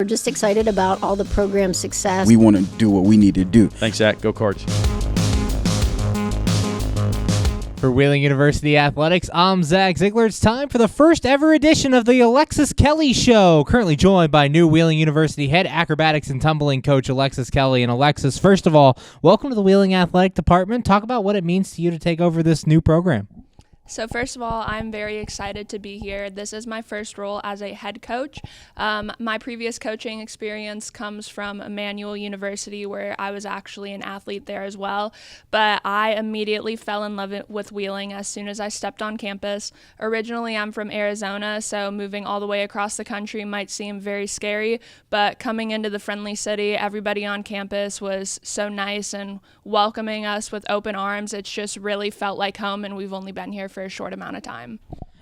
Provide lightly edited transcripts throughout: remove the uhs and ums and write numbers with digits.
We're just excited about all the program success. We want to do what we need to do. Thanks, Zach. Go Cards. For Wheeling University Athletics, I'm Zach Ziegler. It's time for the first ever edition of the Alexis Kelly Show. Currently joined by new Wheeling University head acrobatics and tumbling coach Alexis Kelly. And Alexis, first of all, welcome to the Wheeling Athletic Department. Talk about what it means to you to take over this new program. So first of all, I'm very excited to be here. This is my first role as a head coach. My previous coaching experience comes from Emmanuel University, where I was actually an athlete there as well. But I immediately fell in love with Wheeling as soon as I stepped on campus. Originally, I'm from Arizona, so moving all the way across the country might seem very scary. But coming into the friendly city, everybody on campus was so nice and welcoming us with open arms. It's just really felt like home, and we've only been here for a short amount of time.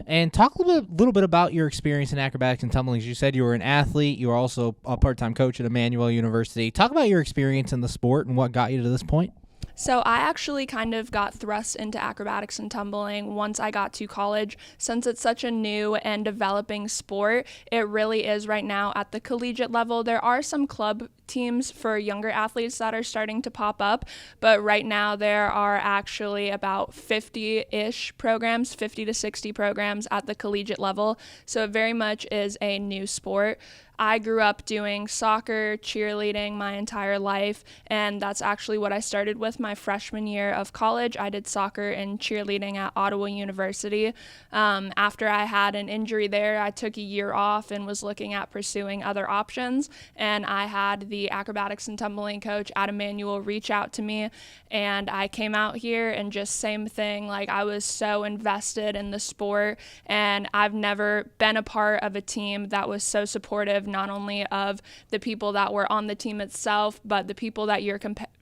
And talk a little bit about your experience in acrobatics and tumbling. You said you were an athlete. You were also a part-time coach at Emmanuel University. Talk about your experience in the sport and what got you to this point. So I actually kind of got thrust into acrobatics and tumbling once I got to college. Since it's such a new and developing sport, it really is right now at the collegiate level. There are some club teams for younger athletes that are starting to pop up, but right now there are actually about 50-ish programs, 50 to 60 programs at the collegiate level. So it very much is a new sport. I grew up doing soccer, cheerleading my entire life, and that's actually what I started with my freshman year of college. I did soccer and cheerleading at Ottawa University. After I had an injury there, I took a year off and was looking at pursuing other options, and I had the acrobatics and tumbling coach at Emmanuel reach out to me, and I came out here and just same thing, like I was so invested in the sport, and I've never been a part of a team that was so supportive, not only of the people that were on the team itself, but the people that you're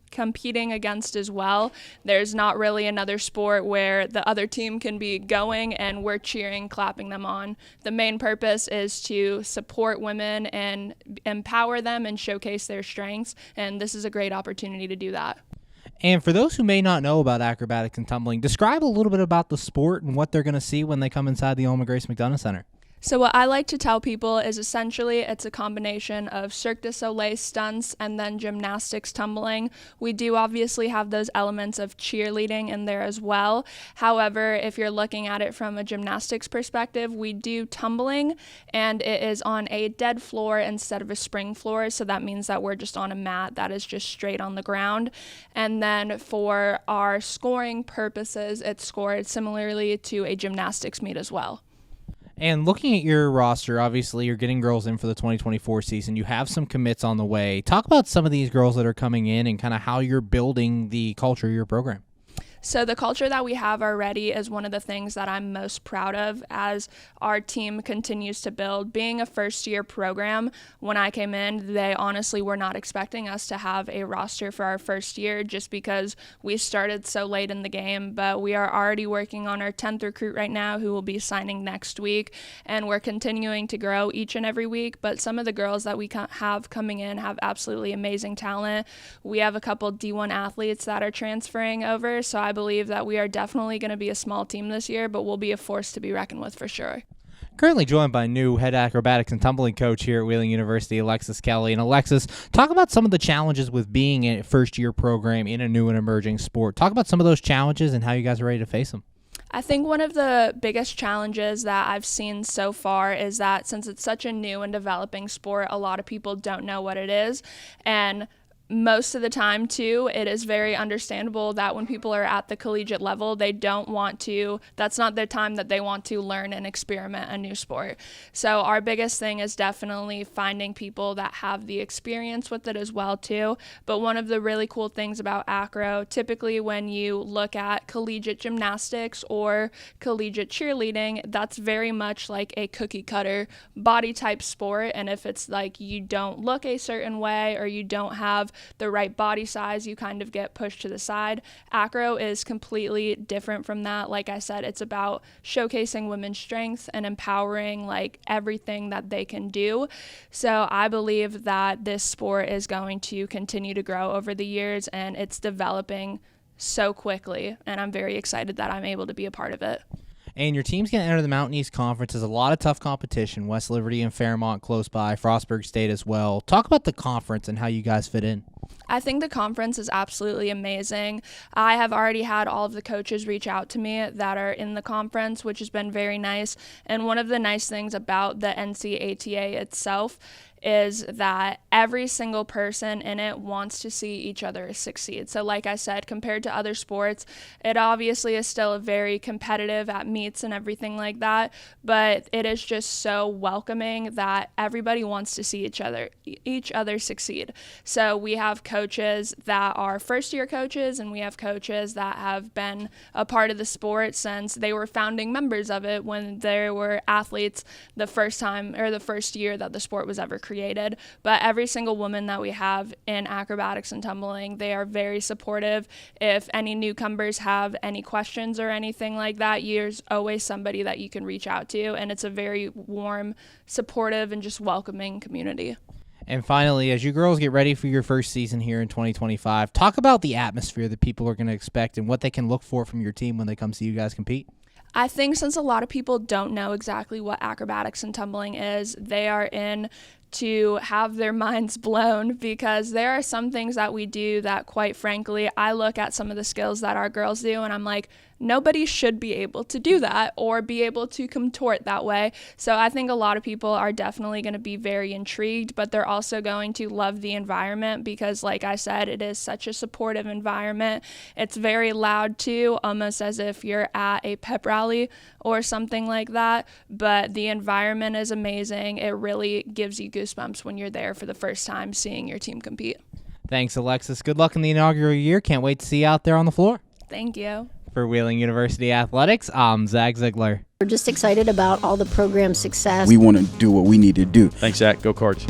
competing against as well. There's not really another sport where the other team can be going and we're cheering, clapping them on. The main purpose is to support women and empower them and showcase their strengths, and this is a great opportunity to do that. And for those who may not know about acrobatics and tumbling, describe a little bit about the sport and what they're going to see when they come inside the Alma Grace McDonough Center. So what I like to tell people is essentially it's a combination of Cirque du Soleil stunts and then gymnastics tumbling. We do obviously have those elements of cheerleading in there as well. However, if you're looking at it from a gymnastics perspective, we do tumbling, and it is on a dead floor instead of a spring floor. So that means that we're just on a mat that is just straight on the ground. And then for our scoring purposes, it's scored similarly to a gymnastics meet as well. And looking at your roster, obviously you're getting girls in for the 2024 season. You have some commits on the way. Talk about some of these girls that are coming in and kind of how you're building the culture of your program. So the culture that we have already is one of the things that I'm most proud of as our team continues to build. Being a first-year program, when I came in, they honestly were not expecting us to have a roster for our first year just because we started so late in the game. But we are already working on our 10th recruit right now who will be signing next week, and we're continuing to grow each and every week. But some of the girls that we have coming in have absolutely amazing talent. We have a couple D1 athletes that are transferring over, so I believe that we are definitely going to be a small team this year, but we'll be a force to be reckoned with for sure. Currently joined by new head acrobatics and tumbling coach here at Wheeling University, Alexis Kelly. And Alexis, talk about some of the challenges with being a first-year program in a new and emerging sport. Talk about some of those challenges and how you guys are ready to face them. I think one of the biggest challenges that I've seen so far is that since it's such a new and developing sport, a lot of people don't know what it is. And most of the time, too, it is very understandable that when people are at the collegiate level, they don't want to, that's not the time that they want to learn and experiment a new sport. So our biggest thing is definitely finding people that have the experience with it as well, too. But one of the really cool things about acro, typically when you look at collegiate gymnastics or collegiate cheerleading, that's very much like a cookie cutter body type sport. And if it's like you don't look a certain way or you don't have the right body size, you kind of get pushed to the side. Acro is completely different from that. Like I said, it's about showcasing women's strengths and empowering like everything that they can do. So I believe that this sport is going to continue to grow over the years, and it's developing so quickly, and I'm very excited that I'm able to be a part of it. And your team's going to enter the Mountain East Conference. There's a lot of tough competition. West Liberty and Fairmont close by, Frostburg State as well. Talk about the conference and how you guys fit in. I think the conference is absolutely amazing. I have already had all of the coaches reach out to me that are in the conference, which has been very nice. And one of the nice things about the NCATA itself is that every single person in it wants to see each other succeed. So like I said, compared to other sports, it obviously is still very competitive at meets and everything like that, but it is just so welcoming that everybody wants to see each other succeed. So we have coaches that are first-year coaches, and we have coaches that have been a part of the sport since they were founding members of it when there were athletes the first time or the first year that the sport was ever created. But every single woman that we have in acrobatics and tumbling, they are very supportive. If any newcomers have any questions or anything like that, there's always somebody that you can reach out to, and it's a very warm, supportive, and just welcoming community. And finally, as you girls get ready for your first season here in 2025, talk about the atmosphere that people are going to expect and what they can look for from your team when they come see you guys compete. I think since a lot of people don't know exactly what acrobatics and tumbling is, they are in to have their minds blown, because there are some things that we do that, quite frankly, I look at some of the skills that our girls do and I'm like, nobody should be able to do that or be able to contort that way. So I think a lot of people are definitely going to be very intrigued, but they're also going to love the environment because, like I said, it is such a supportive environment. It's very loud too, almost as if you're at a pep rally or something like that, but the environment is amazing. It really gives you goosebumps when you're there for the first time seeing your team compete. Thanks, Alexis. Good luck in the inaugural year. Can't wait to see you out there on the floor. Thank you. For Wheeling University Athletics, I'm Zach Ziegler. We're just excited about all the program success. We want to do what we need to do. Thanks, Zach. Go Cards.